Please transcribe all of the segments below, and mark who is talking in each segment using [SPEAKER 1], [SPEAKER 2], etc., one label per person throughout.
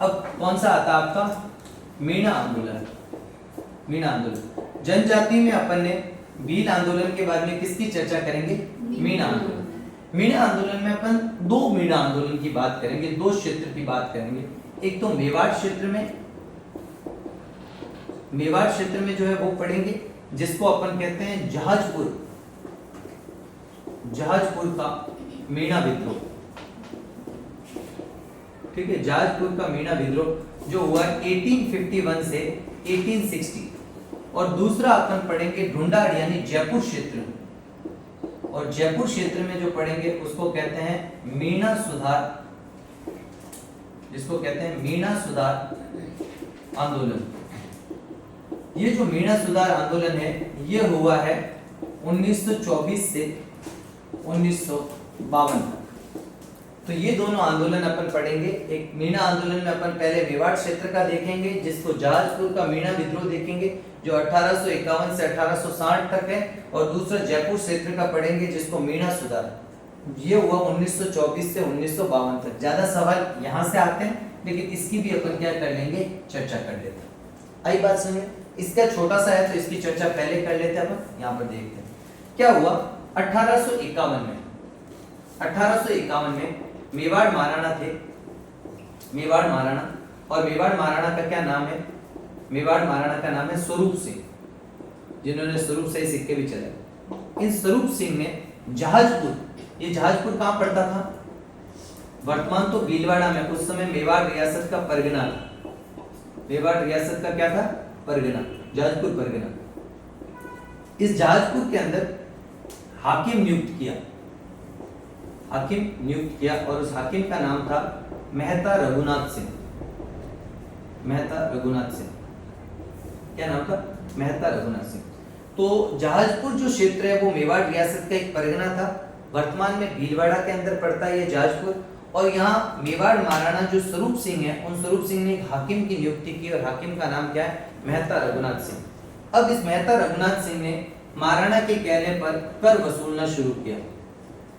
[SPEAKER 1] अब कौन सा आता है आपका मीणा आंदोलन। मीणा आंदोलन जनजाति में अपन ने भील आंदोलन के बाद में किसकी चर्चा करेंगे, मीणा आंदोलन। मीणा आंदोलन में अपन दो मीणा आंदोलन की बात करेंगे, दो क्षेत्र की बात करेंगे। एक तो मेवाड़ क्षेत्र में, मेवाड़ क्षेत्र में जो है वो पढ़ेंगे जिसको अपन कहते हैं जहाजपुर, जहाजपुर का मीणा विद्रोह। ठीक है, जहाजपुर का मीणा विद्रोह जो हुआ 1851 से 1860। और दूसरा अपन पढ़ेंगे ढूंढाड़ यानी जयपुर क्षेत्र, और जयपुर क्षेत्र में जो पढ़ेंगे उसको कहते हैं मीणा सुधार, जिसको कहते हैं मीणा सुधार आंदोलन। ये जो मीणा सुधार आंदोलन है ये हुआ है 1924 से 1952 तक। तो ये दोनों आंदोलन अपन पढ़ेंगे। एक मीणा आंदोलन में अपन पहले मेवाड़ क्षेत्र का देखेंगे जिसको जहाजपुर का मीणा विद्रोह देखेंगे जो 1851 से 1860 तक है, और दूसरा जयपुर क्षेत्र का पढ़ेंगे जिसको मीणा सुधार, ये हुआ 1924 से 1952 तक। ज्यादा सवाल यहाँ से आते हैं लेकिन इसकी भी अपन क्या कर लेंगे, चर्चा कर लेते हैं। आई बात सुनिए, इसका छोटा सा है तो इसकी चर्चा पहले कर लेते हैं। अपन यहाँ पर देखते हैं क्या हुआ 1851 में। 1851 में मेवाड़ महाराणा थे, मेवाड़ महाराणा, और मेवाड़ महाराणा का क्या नाम है, मेवाड़ महाराणा का नाम है स्वरूप सिंह, जिन्होंने स्वरूप से सिक्के भी चलाए। इन स्वरूप सिंह ने जहाजपुर, ये जहाजपुर कहां पड़ता था, वर्तमान तो भीलवाड़ा में, उस समय मेवाड़ रियासत का परगना था। मेवाड़ रियासत का क्या था, परगना, जहाजपुर परगना। इस जहाजपुर के अंदर हाकिम नियुक्त किया, हाकिम नियुक्त किया, और उस हाकिम का नाम था मेहता रघुनाथ सिंह। मेहता रघुनाथ सिंह, क्या नाम था, मेहता रघुनाथ सिंह। तो जहाजपुर जो क्षेत्र है वो मेवाड़ रियासत का एक परगना था, वर्तमान में भीलवाड़ा के अंदर पड़ता है ये जहाजपुर। और यहाँ मेवाड़ महाराणा जो स्वरूप सिंह है, उन स्वरूप सिंह ने एक हाकिम की नियुक्ति की, और हाकिम का नाम क्या है, मेहता रघुनाथ सिंह। अब इस मेहता रघुनाथ सिंह ने महाराणा के कहने पर कर वसूलना शुरू किया,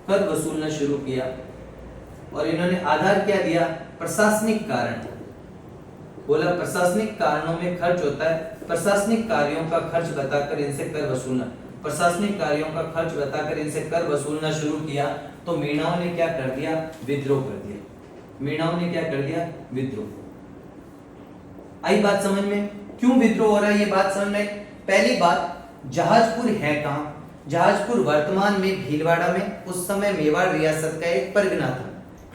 [SPEAKER 1] कर वसूलना शुरू किया, और इन्होंने आधार क्या दिया, प्रशासनिक कारण। बोला प्रशासनिक कारणों में खर्च होता है, प्रशासनिक कार्यों का खर्च बताकर इनसे कर वसूलना, प्रशासनिक कार्यों का खर्च बताकर इनसे कर वसूलना शुरू किया। तो मीणाओं ने क्या कर दिया, विद्रोह कर दिया। मीणाओं ने क्या कर दिया, विद्रोह। आई बात समझ में, क्यों विद्रोह हो रहा है ये बात समझ में। पहली बात, जहाजपुर है कहां, जहाजपुर वर्तमान में भीलवाड़ा में, उस समय मेवाड़ रियासत का एक परगना था।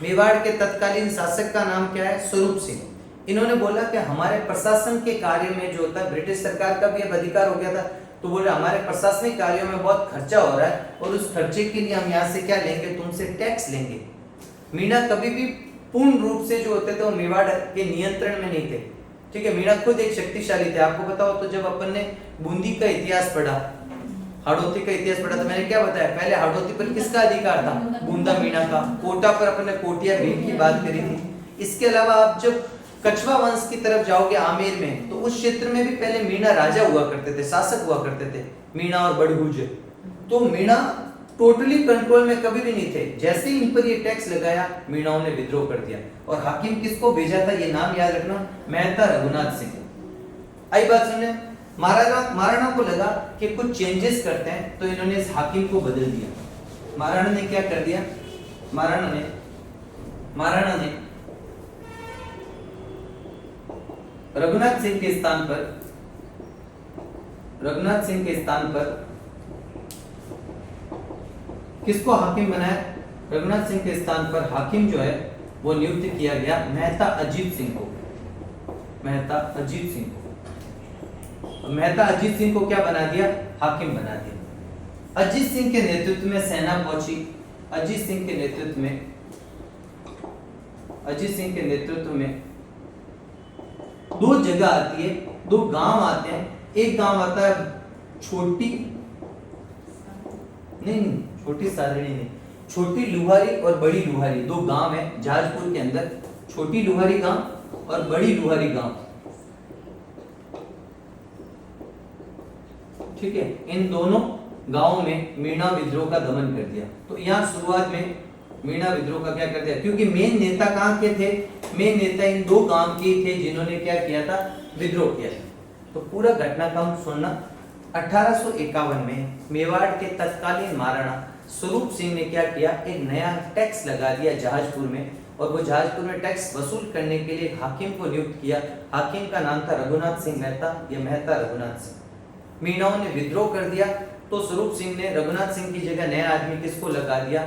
[SPEAKER 1] मेवाड़ के तत्कालीन शासक का नाम क्या है, स्वरूप सिंह। इन्होंने बोला कि हमारे प्रशासन के कार्य में जो होता है, ब्रिटिश सरकार का भी अब अधिकार हो गया था, तो बोले हमारे प्रशासनिक कार्यों में बहुत खर्चा हो रहा है, और उस खर्चे के लिए हम यहाँ से क्या लेंगे, तुमसे टैक्स लेंगे। मीणा कभी भी पूर्ण रूप से जो होते थे वो मेवाड़ के नियंत्रण में नहीं थे। ठीक है, मीणा खुद एक शक्तिशाली थे। आपको बताओ तो जब अपन ने बूंदी का इतिहास पढ़ा, हाड़ौती का इतिहास पढ़ा, तो मैंने क्या बताया, पहले हाड़ौती पर किसका अधिकार था, बूंदा मीणा का। कोटा पर अपन ने कोटिया भीम की बात करी थी। इसके अलावा आप जब कछवा वंश की तरफ जाओगे आमेर में, तो उस क्षेत्र में भी पहले मीणा राजा हुआ करते थे, शासक हुआ करते थे, मीणा और बड़गुज। तो मीणा टोटली कंट्रोल में कभी भी नहीं थे। जैसे ही इन पर ये टैक्स लगाया, मीणाओं ने विद्रोह कर दिया। और हाकिम किसको भेजा था, ये नाम याद रखना, मेहता रघुनाथ सिंह। आई बात सुनने, महाराणा को लगा कि कुछ चेंजेस करते हैं, तो इन्होंने इस हाकिम को बदल दिया। महाराणा ने क्या कर दिया, महाराणा ने रघुनाथ सिंह के स्थान पर किसको हाकिम बनाया, रघुनाथ सिंह के स्थान पर हाकिम जो है वो नियुक्त किया गया मेहता अजीत सिंह को। मेहता अजीत सिंह को क्या बना दिया, हाकिम बना दिया। अजीत सिंह के नेतृत्व में सेना पहुंची। अजीत सिंह के नेतृत्व में दो जगह आती है, दो गांव आते हैं। एक गांव आता है छोटी सारणी नहीं, छोटी लुहारी और बड़ी लुहारी, दो गांव है जहाजपुर के अंदर, छोटी लुहारी गांव और बड़ी लुहारी गांव। ठीक है, इन दोनों गांवों में मीणा विद्रोह का दमन कर दिया। तो यहाँ शुरुआत में मीणा विद्रोह का क्या कर दिया, क्योंकि मेन नेता कहाँ के थे, मेन नेता इन दो गांव के थे जिन्होंने क्या किया था, विद्रोह किया था। तो पूरा घटनाक्रम सुनना। 1851 में मेवाड़ के तत्कालीन महाराणा स्वरूप सिंह ने क्या किया, एक नया टैक्स लगा दिया जहाजपुर में, और वो जहाजपुर में टैक्स वसूल करने के लिए हाकिम को नियुक्त किया। हाकिम का नाम था रघुनाथ सिंह मेहता, या मेहता रघुनाथ सिंह। मीणाओं ने विद्रोह कर दिया तो स्वरूप सिंह ने रघुनाथ सिंह की जगह नया आदमी किसको लगा दिया,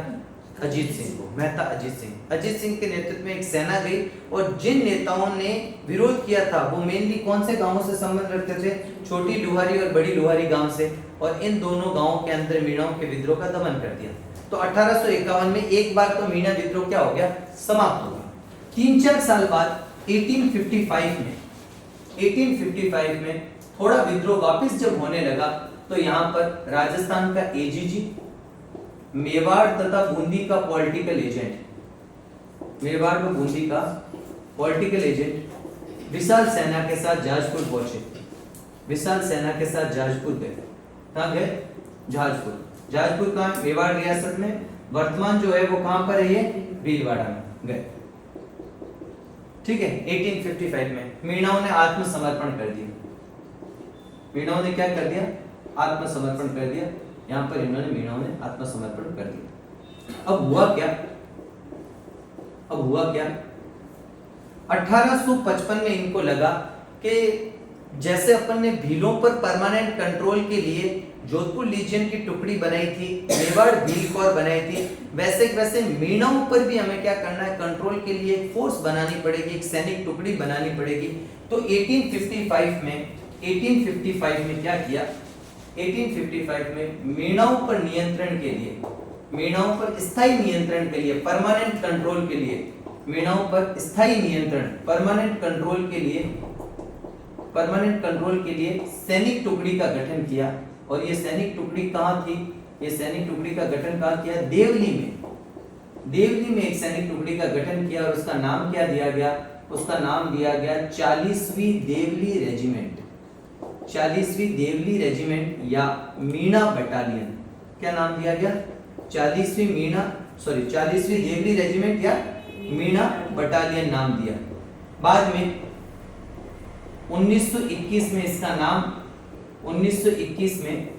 [SPEAKER 1] अजीत सिंह को, मेहता अजीत सिंह। अजीत सिंह के नेतृत्व में एक सेना गई, और जिन नेताओं ने विरोध किया था वो मेनली कौन से गांवों से संबंध रखते थे, छोटी लुहारी और बड़ी लुहारी गांव से, और इन दोनों गांवों के अंदर मीणाओं के विद्रोह का दमन कर दिया। तो 1851 में एक बार तो मीणा विद्रोह क्या हो गया, समाप्त हो गया। 3-4 साल बाद 1855 में थोड़ा विद्रोह वापस जब होने लगा, तो यहाँ पर राजस्थान का एजीजी, मेवाड़ तथा बूंदी का पॉलिटिकल एजेंट, मेवाड़ व बूंदी का पॉलिटिकल एजेंट विशाल सेना के साथ जहाजपुर पहुंचे। विशाल सेना के साथ जहाजपुर गए। कहाँ गए, जहाजपुर। जहाजपुर कहाँ, मेवाड़ रियासत में। वर्तमान जो है वो कहाँ पर है, ये भीलवाड़ा में गए। ठीक है। 1855 में मीणाओं ने आत्मसमर्पण कर दिया। मीणाओं ने क्या कर दिया, आत्मसमर्पण कर दिया। यहाँ पर इन्होंने, मीणाओं ने आत्मसमर्पण कर दिया। अब हुआ क्या, 1855 में इनको लगा कि जैसे अपन ने भीलों पर परमानेंट कंट्रोल के लिए जोधपुर लीजियन की टुकड़ी बनाई थी, मेवाड़ भील कोर बनाई थी, वैसे मीणाओं पर भी हमें क्या करना है, कंट्रोल के लिए एक फोर्स बनानी पड़ेगी, एक सैनिक टुकड़ी बनानी पड़ेगी। तो 1855 में क्या किया, 1855 में मीणाओं पर नियंत्रण के लिए, मीणाओं पर स्थायी नियंत्रण के लिए, परमानेंट कंट्रोल के लिए, मीणाओं पर स्थायी नियंत्रण, परमानेंट कंट्रोल के लिए सैनिक टुकड़ी का गठन किया। और ये सैनिक टुकड़ी कहाँ थी, ये सैनिक टुकड़ी का गठन कहाँ किया, देवली में एक सैनिक टुकड़ी का गठन किया, और उसका नाम क्या दिया गया, उसका नाम दिया गया 40वीं देवली रेजिमेंट, 40वीं देवली रेजिमेंट या मीणा बटालियन। क्या नाम दिया गया, 40वीं देवली रेजिमेंट या मीणा बटालियन नाम दिया। बाद में 1921 में इसका नाम, 1921 में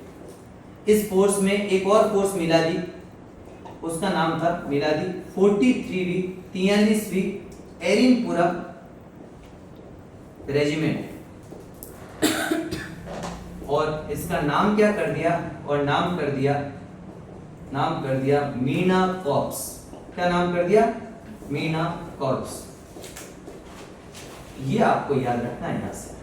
[SPEAKER 1] इस फोर्स में एक और फोर्स मिला दी, उसका नाम था मिला दी 43वीं एरिनपुरा रेजिमेंट, और इसका नाम क्या कर दिया, और नाम कर दिया मीणा कॉर्प्स। क्या नाम कर दिया, मीणा कॉर्प्स। ये आपको याद रखना है। यहां से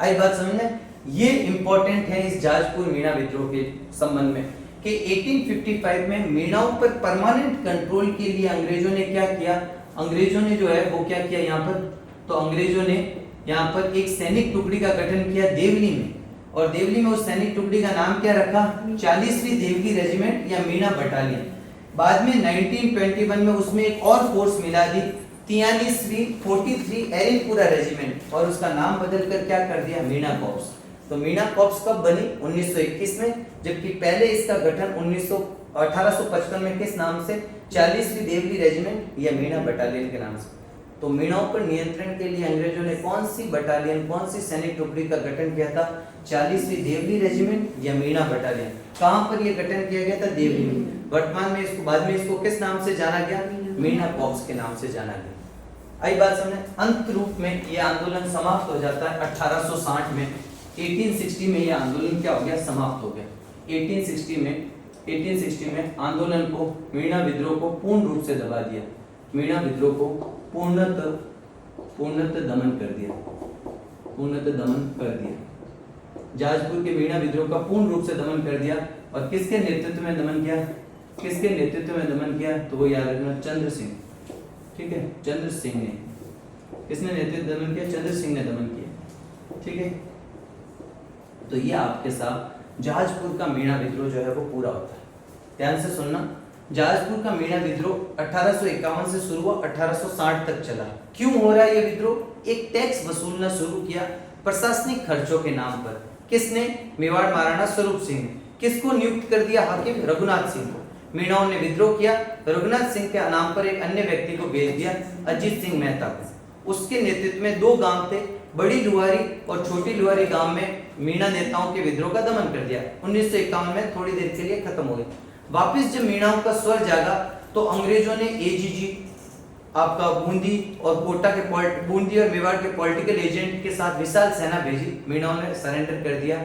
[SPEAKER 1] आई बात समझने, ये इंपॉर्टेंट है इस जाजपुर मीणा विद्रोह के संबंध में कि 1855 में मीणाओं पर परमानेंट कंट्रोल के लिए अंग्रेजों ने क्या किया, अंग्रेजों ने जो है वो क्या किया यहाँ पर, तो अंग्रेजों ने यहाँ पर एक सैनिक टुकड़ी का गठन किया देवली में, और देवली में उस सैनिक टुकड़ी का नाम क्या रखा, 40वीं देवली रेजिमेंट या मीणा बटालियन। बाद में 1921 में उसमें एक और फोर्स मिला दी 43 एरिनपुरा रेजिमेंट, और उसका नाम बदलकर क्या कर दिया, मीणा कॉर्प्स। तो मीणा कॉर्प्स कब बनी, 1921 में, जबकि पहले इसका गठन 1855 में किस नाम से, 40वीं देवली रेजिमेंट या मीणा बटालियन के नाम से। तो मीणाओं पर नियंत्रण के लिए अंग्रेजों ने कौन सी बटालियन, कौन सी सैनिक टुकड़ी का गठन किया था, 40वीं देवली रेजिमेंट या मीणा बटालियन। कहां पर यह गठन किया गया था, देवली में। वर्तमान में इसको, बाद में इसको किस नाम से जाना गया, मीणा कॉर्प्स के नाम से जाना गया। आई बात समझे। अंत रूप में यह आंदोलन समाप्त हो जाता है 1860 में। 1860 में यह आंदोलन क्या हो गया, समाप्त हो गया। 1860 में आंदोलन को, मीणा विद्रोह को पूर्ण रूप से दबा दिया, मीणा विद्रोह को पूर्णतः दमन कर दिया, जहाजपुर के मीणा विद्रोह का पूर्ण रूप से दमन कर दिया। और किसके नेतृत्व में दमन किया, तो वो याद रखना, चंद्र सिंह। ठीक है, चंद्र सिंह ने, किसने नेतृत्व दमन किया, चंद्र सिंह ने दमन किया। ठीक है, तो ये आपके साथ जहाजपुर का मीणा विद्रोह जो है वो पूरा होता है। ध्यान से सुनना, जहाजपुर का मीणा विद्रोह 1851 से शुरू हुआ, 1860 तक चला। क्यों हो रहा है ये विद्रोह, एक टैक्स वसूलना शुरू किया प्रशासनिक खर्चों के नाम पर। किसने, मेवाड़ महाराणा स्वरूप सिंह ने। किसको नियुक्त कर दिया, हाकिम रघुनाथ सिंह को। मीणाओं ने विद्रोह किया। रघुनाथ सिंह के नाम पर एक अन्य व्यक्ति को भेज दिया, अजीत सिंह मेहता को। उसके नेतृत्व में 2 गांव थे, बड़ी लुहारी और छोटी लुहारी गांव में मीणा नेताओं के विद्रोह का दमन कर दिया। 1951 में थोड़ी देर के लिए खत्म हो गई। वापिस जब मीणाओं का स्वर जागा तो अंग्रेजों ने एजीजी आपका बूंदी और कोटा के बूंदी और मेवाड़ के पॉलिटिकल एजेंट के साथ विशाल सेना भेजी। मीणाओं ने सरेंडर कर दिया,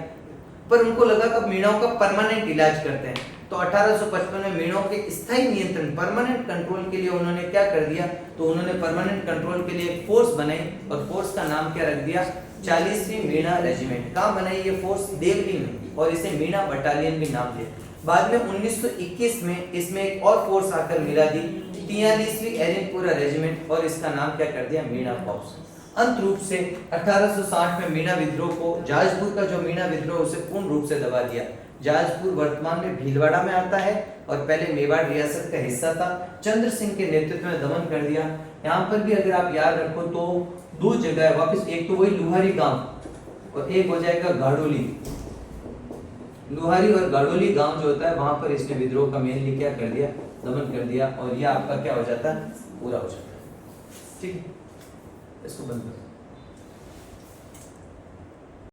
[SPEAKER 1] पर उनको लगा कि मीणाओं का परमानेंट इलाज करते हैं, तो 1855 में मीणाओं के स्थायी नियंत्रण परमानेंट कंट्रोल के लिए उन्होंने क्या कर दिया, तो उन्होंने परमानेंट कंट्रोल के लिए एक फोर्स बनाई और फोर्स का नाम क्या रख दिया, 40वीं मीणा रेजिमेंट। कहाँ बनाई ये फोर्स? देवली में, और इसे मीणा बटालियन भी नाम दिया। बाद में 1921 में इसमें एक और फोर्स आकर मिला दी, 43वीं एरिनपुरा रेजिमेंट, और इसका नाम क्या कर दिया, मीणा कॉर्प्स। अंत रूप से 1860 में मीणा विद्रोह को, जाजपुर का जो मीणा विद्रोह उसे पूर्ण रूप से दबा दिया। जाजपुर वर्तमान में भीलवाड़ा में आता है और पहले मेवाड़ रियासत का हिस्सा था। चंद्र सिंह के नेतृत्व में दमन कर दिया। यहाँ पर भी अगर आप याद रखो तो 2 जगह है वापस, एक तो वही लुहारी गांव और एक हो जाएगा गाड़ोली। लुहारी और गाड़ोली गांव जो होता है वहां पर इसने विद्रोह का मेनली क्या कर दिया, दमन कर दिया, और यह आपका क्या हो जाता है, पूरा हो जाता है। ठीक है, इसको बंद करो।